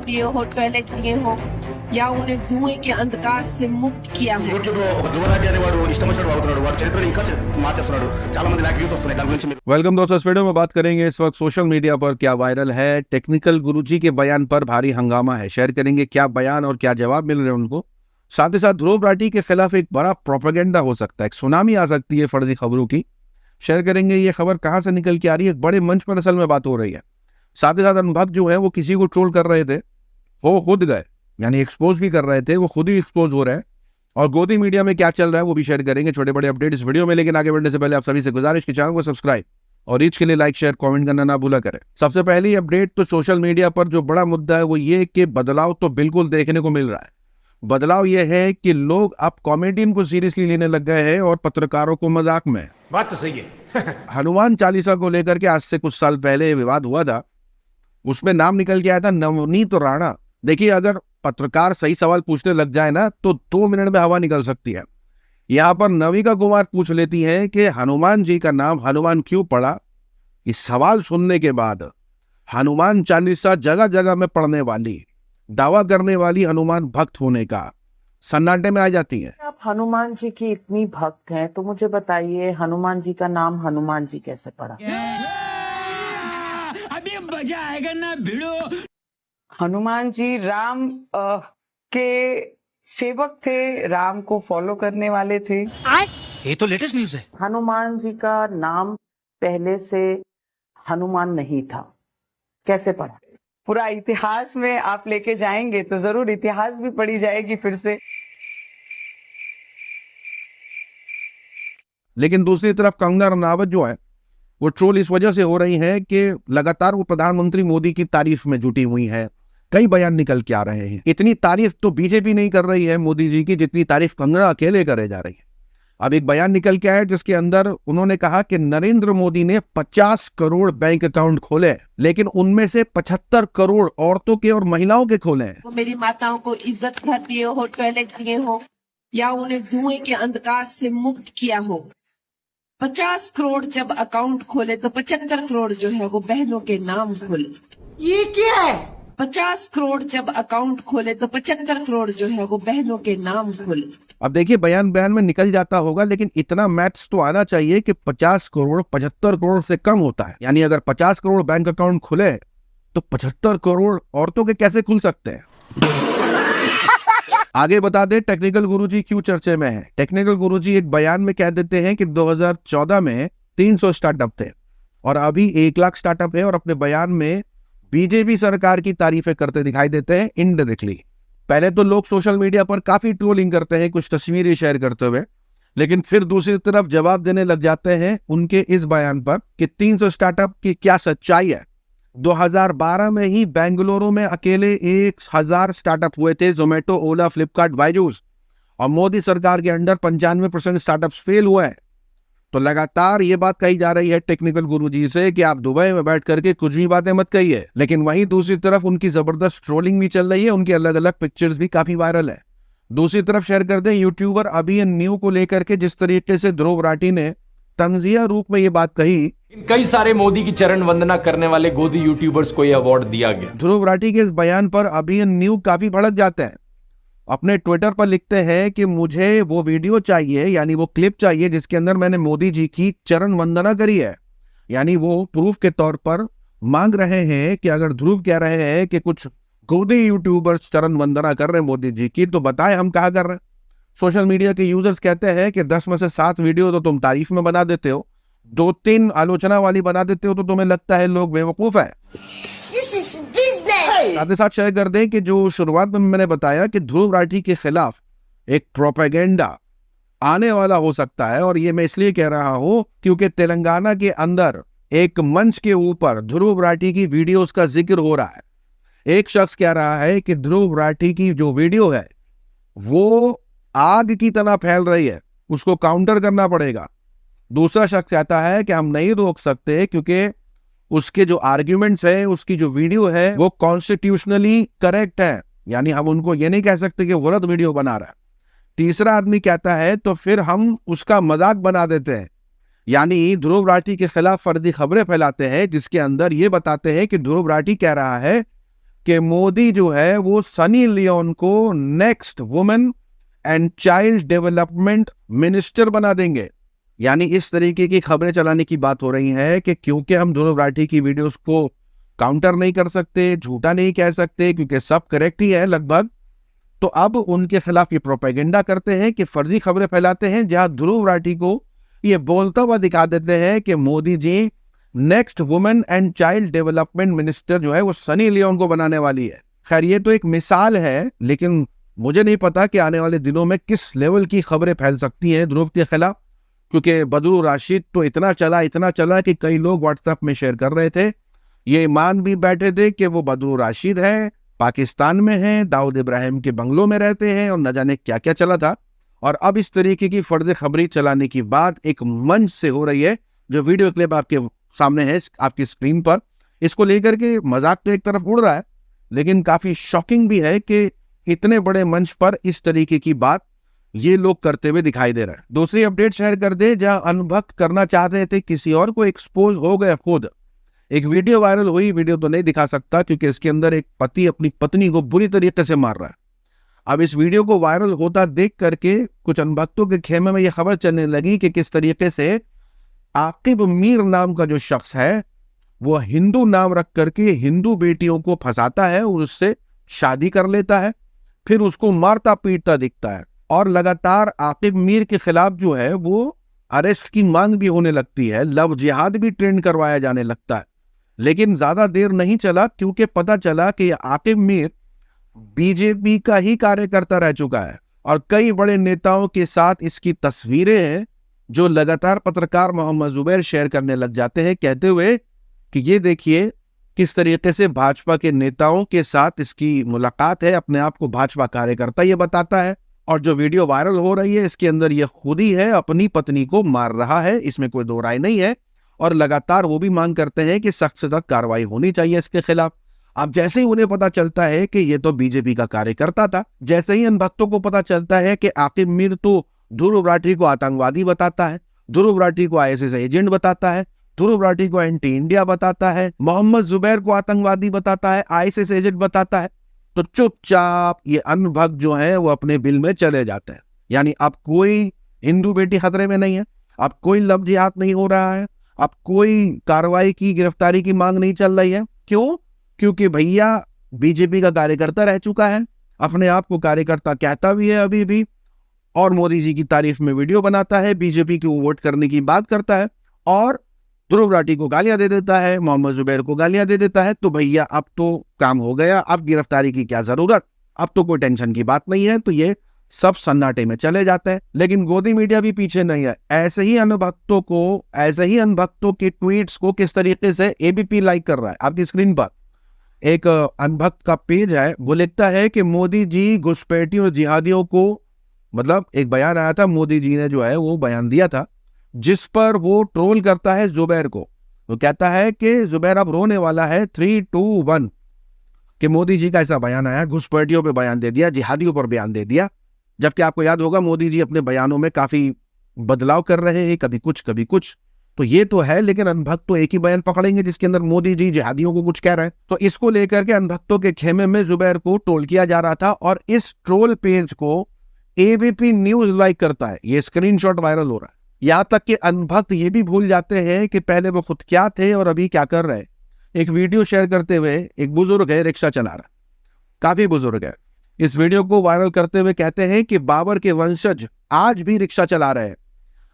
घर दिए हो, टॉयलेट दिए हो, या उन्हें धुएं के अंधकार से मुक्त किया हो। वेलकम दोस्तों, इस वीडियो में बात करेंगे इस वक्त सोशल मीडिया पर क्या वायरल है। टेक्निकल गुरुजी के बयान पर भारी हंगामा है। शेयर करेंगे क्या बयान और क्या जवाब मिल रहे हैं उनको। साथ ही साथ ध्रुव राठी के खिलाफ एक बड़ा प्रोपेगेंडा हो सकता है, एक सुनामी आ सकती है फर्जी खबरों की। शेयर करेंगे ये खबर कहां से निकल के आ रही है, एक बड़े मंच पर असल में बात हो रही है। साथ ही साथ अनुभव जो है वो किसी को ट्रोल कर रहे थे, वो खुद गए, यानी एक्सपोज भी कर रहे थे, वो खुद ही एक्सपोज हो रहे हैं। और गोदी मीडिया में क्या चल रहा है वो भी शेयर करेंगे, छोटे बड़े अपडेट इस वीडियो में। लेकिन आगे बढ़ने से पहले आप सभी से गुजारिश की, चैनल को सब्सक्राइब और रीच के लिए लाइक शेयर कमेंट करना ना भूला करें। सबसे पहली अपडेट तो सोशल मीडिया पर जो बड़ा मुद्दा है वो ये कि बदलाव तो बिल्कुल देखने को मिल रहा है। बदलाव ये है कि लोग अब कॉमेडियन को सीरियसली लेने लग गए हैं और पत्रकारों को मजाक में। बात तो सही है। हनुमान चालीसा को लेकर के आज से कुछ साल पहले विवाद हुआ था, उसमें नाम निकल के आया था नवनीत राणा। देखिए, अगर पत्रकार सही सवाल पूछने लग जाए ना तो 2 मिनट में हवा निकल सकती है। यहां पर नविका कुमार पूछ लेती है कि हनुमान जी का नाम हनुमान क्यों पड़ा। इस सवाल सुनने के बाद हनुमान चालीसा जगह जगह में पढ़ने वाली, दावा करने वाली हनुमान भक्त होने का सन्नाटे में आ जाती है। आप हनुमान जी की इतनी भक्त हैं तो मुझे बताइए, हनुमान जी का नाम हनुमान जी कैसे पड़ा? अभी मजा आएगा ना भिड़ो। हनुमान जी राम के सेवक थे, राम को फॉलो करने वाले थे। ये तो लेटेस्ट न्यूज़ है। हनुमान जी का नाम पहले से हनुमान नहीं था, कैसे पड़ा? पूरा इतिहास में आप लेके जाएंगे तो जरूर इतिहास भी पढ़ी जाएगी फिर से। लेकिन दूसरी तरफ कंगना रनावत जो है वो ट्रोल इस वजह से हो रही है कि लगातार वो प्रधानमंत्री मोदी की तारीफ में जुटी हुई है। कई बयान निकल के आ रहे हैं। इतनी तारीफ तो बीजेपी नहीं कर रही है मोदी जी की जितनी तारीफ कंगना अकेले करे जा रही है। अब एक बयान निकल के आया जिसके अंदर उन्होंने कहा कि नरेंद्र मोदी ने 50 करोड़ बैंक अकाउंट खोले, लेकिन उनमें से 75 करोड़ औरतों के और महिलाओं के खोले हैं। तो मेरी माताओं को इज्जत घर दिए हो, टॉयलेट दिए हो, या उन्हें धुएं के अंधकार से मुक्त किया हो। 50 करोड़ जब अकाउंट खोले तो 75 करोड़ जो है वो बहनों के नाम खोले। ये क्या है? 50 करोड़ जब अकाउंट खोले तो 75 करोड़ जो है वो बहनों के नाम खोले। अब देखिए, बयान में निकल जाता होगा, लेकिन इतना मैथ्स तो आना चाहिए कि 50 करोड़ 75 करोड़ से कम होता है। यानी अगर 50 करोड़ बैंक अकाउंट खुले तो 75 करोड़ औरतों के कैसे खुल सकते हैं? आगे बता दें टेक्निकल गुरुजी क्यों चर्चे में है। टेक्निकल गुरुजी एक बयान में कह देते हैं कि 2014 में 300 स्टार्टअप थे और अभी 1 लाख स्टार्टअप है, और अपने बयान में बीजेपी सरकार की तारीफें करते दिखाई देते हैं इनडायरेक्टली। पहले तो लोग सोशल मीडिया पर काफी ट्रोलिंग करते हैं कुछ तस्वीरें शेयर करते हुए, लेकिन फिर दूसरी तरफ जवाब देने लग जाते हैं उनके इस बयान पर कि 300 स्टार्टअप की क्या सच्चाई है। 2012 में ही बेंगलुरु में अकेले 1000 स्टार्टअप हुए थे, जोमेटो, ओला, फ्लिपकार्ट, बायजूस, और मोदी सरकार के अंडर 95% स्टार्टअप्स फेल हुए हैं। तो लगातार ये बात कही जा रही है टेक्निकल गुरुजी से कि आप दुबई में बैठ करके कुछ भी बातें मत कहिए, लेकिन वहीं दूसरी तरफ उनकी जबरदस्त ट्रोलिंग भी चल रही है, उनकी अलग अलग पिक्चर्स भी काफी वायरल है। दूसरी तरफ शेयर कर दें यूट्यूबर अभी न्यू को लेकर के जिस तरीके से ध्रुव राठी ने तंजिया रूप में ये बात कही। कई सारे मोदी की चरण वंदना करने वाले गोदी यूट्यूबर्स को यह अवार्ड दिया गया। ध्रुव राठी के इस बयान पर अभी न्यू काफी भड़क जाते हैं। अपने ट्विटर पर लिखते हैं कि मुझे वो वीडियो चाहिए, यानी वो क्लिप चाहिए जिसके अंदर मैंने मोदी जी की चरण वंदना करी है। यानी वो प्रूफ के तौर पर मांग रहे हैं कि अगर ध्रुव कह रहे हैं कि कुछ गोदी यूट्यूबर्स चरण वंदना कर रहे हैं मोदी जी की, तो बताएं हम कहा कर रहे हैं। सोशल मीडिया के यूजर्स कहते हैं कि 10 में से 7 वीडियो तो तुम तारीफ में बना देते हो, 2-3 आलोचना वाली बना देते हो, तो तुम्हें लगता है लोग बेवकूफ है। साथ ही साथ शेयर कर दें कि जो शुरुआत में मैंने बताया कि ध्रुव राठी के खिलाफ एक प्रोपेगेंडा आने वाला हो सकता है, और ये मैं इसलिए कह रहा हूं क्योंकि तेलंगाना के अंदर एक मंच के ऊपर ध्रुव राठी की वीडियोस का जिक्र हो रहा है। एक शख्स कह रहा है कि ध्रुव राठी की जो वीडियो है वो आग की तरह फैल रही है, उसको काउंटर करना पड़ेगा। दूसरा शख्स कहता है कि हम नहीं रोक सकते क्योंकि उसके जो आर्ग्यूमेंट्स है, उसकी जो वीडियो है वो कॉन्स्टिट्यूशनली करेक्ट है, यानी हम उनको ये नहीं कह सकते कि गलत वीडियो बना रहा है। तीसरा आदमी कहता है तो फिर हम उसका मजाक बना देते हैं, यानी ध्रुव राठी के खिलाफ फर्जी खबरें फैलाते हैं जिसके अंदर ये बताते हैं कि ध्रुव राठी कह रहा है कि मोदी जो है वो सनी लियोन को next women and child development minister बना देंगे। यानी इस तरीके की खबरें चलाने की बात हो रही है कि क्योंकि हम ध्रुव राठी की वीडियोस को काउंटर नहीं कर सकते, झूठा नहीं कह सकते, क्योंकि सब करेक्ट ही है लगभग, तो अब उनके खिलाफ ये प्रोपेगेंडा करते हैं कि फर्जी खबरें फैलाते हैं, जहां ध्रुव राठी को ये बोलता हुआ दिखा देते हैं कि Modi ji next women and child development minister जो है वो सनी लियोन को बनाने वाली है। खैर ये तो एक मिसाल है, लेकिन मुझे नहीं पता कि आने वाले दिनों में किस लेवल की खबरें फैल सकती हैं ध्रुव के खिलाफ, क्योंकि बदरू राशिद तो इतना चला कि कई लोग व्हाट्सएप में शेयर कर रहे थे, ये मान भी बैठे थे कि वो बदरू राशिद है, पाकिस्तान में है, दाऊद इब्राहिम के बंगलों में रहते हैं और न जाने क्या क्या चला था। और अब इस तरीके की फर्जी खबरें चलाने की बात एक मंच से हो रही है, जो वीडियो क्लिप आपके सामने है आपकी स्क्रीन पर। इसको लेकर के मजाक तो एक तरफ उड़ रहा है, लेकिन काफी शॉकिंग भी है कि इतने बड़े मंच पर इस तरीके की बात ये लोग करते हुए दिखाई दे रहा है। दूसरी अपडेट शेयर कर दे, जहां अनुभक्त करना चाहते थे किसी और को, एक्सपोज हो गए खुद। एक वीडियो वायरल हुई, वीडियो तो नहीं दिखा सकता क्योंकि इसके अंदर एक पति अपनी पत्नी को बुरी तरीके से मार रहा है। अब इस वीडियो को वायरल होता देख करके कुछ अनुभक्तों के खेमे में यह खबर चलने लगी कि किस तरीके से आकिब मीर नाम का जो शख्स है वो हिंदू नाम रख करके हिंदू बेटियों को फंसाता है और उससे शादी कर लेता है, फिर उसको मारता पीटता दिखता है। और लगातार आकिब मीर के खिलाफ जो है वो अरेस्ट की मांग भी होने लगती है, लव जिहाद भी ट्रेंड करवाया जाने लगता है। लेकिन ज्यादा देर नहीं चला क्योंकि पता चला कि आकिब मीर बीजेपी का ही कार्यकर्ता रह चुका है और कई बड़े नेताओं के साथ इसकी तस्वीरें हैं, जो लगातार पत्रकार मोहम्मद जुबैर शेयर करने लग जाते हैं, कहते हुए कि ये देखिए किस तरीके से भाजपा के नेताओं के साथ इसकी मुलाकात है, अपने आप को भाजपा कार्यकर्ता ये बताता है। और जो वीडियो वायरल हो रही है इसके अंदर ये खुद ही है अपनी पत्नी को मार रहा है, इसमें कोई दो राय नहीं है। और लगातार वो भी मांग करते हैं कि सख्त से सख्त कार्रवाई होनी चाहिए इसके खिलाफ। अब जैसे ही उन्हें पता चलता है कि ये तो बीजेपी का कार्यकर्ता था, जैसे ही इन भक्तों को पता चलता है कि आकिब मीर तो ध्रुव राठी को आतंकवादी बताता है, ध्रुव राठी को आईएसआई एजेंट बताता है, ध्रुव राठी को एंटी इंडिया बताता है, मोहम्मद जुबैर को आतंकवादी बताता है, आईएसआई एजेंट बताता है, तो चुपचाप ये अनभक्त जो है वो अपने बिल में चले जाते हैं। यानी अब कोई हिंदू बेटी खतरे में नहीं है, अब कोई लव जिहाद नहीं हो रहा है, अब कोई कार्रवाई की गिरफ्तारी की मांग नहीं चल रही है। क्यों? क्योंकि भैया बीजेपी का कार्यकर्ता रह चुका है, अपने आप को कार्यकर्ता कहता भी है अभी भी, और मोदी जी की तारीफ में वीडियो बनाता है, बीजेपी को वोट करने की बात करता है और ध्रुव राठी को गालियां दे देता है, मोहम्मद जुबैर को गालियां दे देता है। तो भैया अब तो काम हो गया, अब गिरफ्तारी की क्या जरूरत, अब तो कोई टेंशन की बात नहीं है। तो ये सब सन्नाटे में चले जाते हैं। लेकिन गोदी मीडिया भी पीछे नहीं है, ऐसे ही अनभक्तों के ट्वीट्स को किस तरीके से एबीपी लाइक कर रहा है। आपकी स्क्रीन पर एक अनभक्त का पेज है, वो लिखता है कि मोदी जी घुसपैठियों और जिहादियों को, मतलब एक बयान आया था, मोदी जी ने जो है वो बयान दिया था जिस पर वो ट्रोल करता है जुबैर को। वो कहता है कि जुबैर अब रोने वाला है, 3, 2, 1 कि मोदी जी का ऐसा बयान आया, घुसपैठियों पे बयान दे दिया, जिहादियों पर बयान दे दिया। जबकि आपको याद होगा मोदी जी अपने बयानों में काफी बदलाव कर रहे हैं, कभी कुछ। तो ये तो है, लेकिन अनभक्त तो एक ही बयान पकड़ेंगे जिसके अंदर मोदी जी जिहादियों को कुछ कह रहे हैं। तो इसको लेकर के अनभक्तों के खेमे में जुबैर को ट्रोल किया जा रहा था और इस ट्रोल पेज को एबीपी न्यूज लाइक करता है। ये स्क्रीनशॉट वायरल हो रहा है। यहां तक कि अनभक्त ये भी भूल जाते हैं कि पहले वो खुद क्या थे और अभी क्या कर रहे हैं। एक वीडियो शेयर करते हुए एक बुजुर्ग है, रिक्शा चला रहा, काफी बुजुर्ग है, इस वीडियो को वायरल करते हुए कहते हैं कि बाबर के वंशज आज भी रिक्शा चला रहे हैं।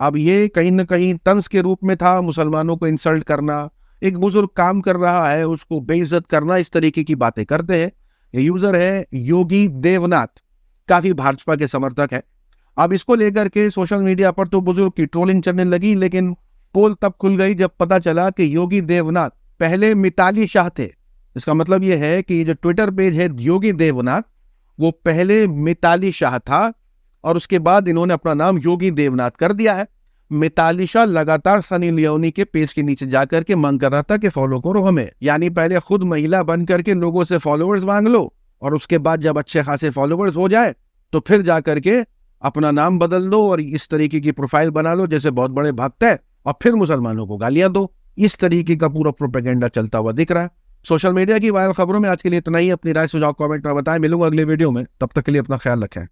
अब ये कहीं ना कहीं तंज के रूप में था, मुसलमानों को इंसल्ट करना, एक बुजुर्ग काम कर रहा है उसको बेइज्जत करना, इस तरीके की बातें करते हैं। ये यूजर है योगी देवनाथ, काफी भाजपा के समर्थक है। अब इसको लेकर के सोशल मीडिया पर तो बुजुर्ग की ट्रोलिंग चलने लगी, लेकिन पोल तब खुल गई जब पता चला कि योगी देवनाथ पहले मिताली शाह थे। इसका मतलब यह है कि जो ट्विटर पेज है योगी देवनाथ, वो पहले मिताली शाह था और उसके बाद इन्होंने अपना नाम योगी देवनाथ कर दिया है। मिताली शाह लगातार सनी लियोनी के पेज के नीचे जाकर के मांग कर रहा था कि फॉलो करो हमें, यानी पहले खुद महिला बन करके लोगों से फॉलोअर्स मांग लो और उसके बाद जब अच्छे खासे फॉलोअर्स हो जाए तो फिर जाकर के अपना नाम बदल दो और इस तरीके की प्रोफाइल बना लो जैसे बहुत बड़े भक्त है और फिर मुसलमानों को गालियां दो। इस तरीके का पूरा प्रोपेगेंडा चलता हुआ दिख रहा है। सोशल मीडिया की वायरल खबरों में आज के लिए इतना ही। अपनी राय सुझाव कमेंट में बताएं। मिलूंगा अगले वीडियो में, तब तक के लिए अपना ख्याल रखें।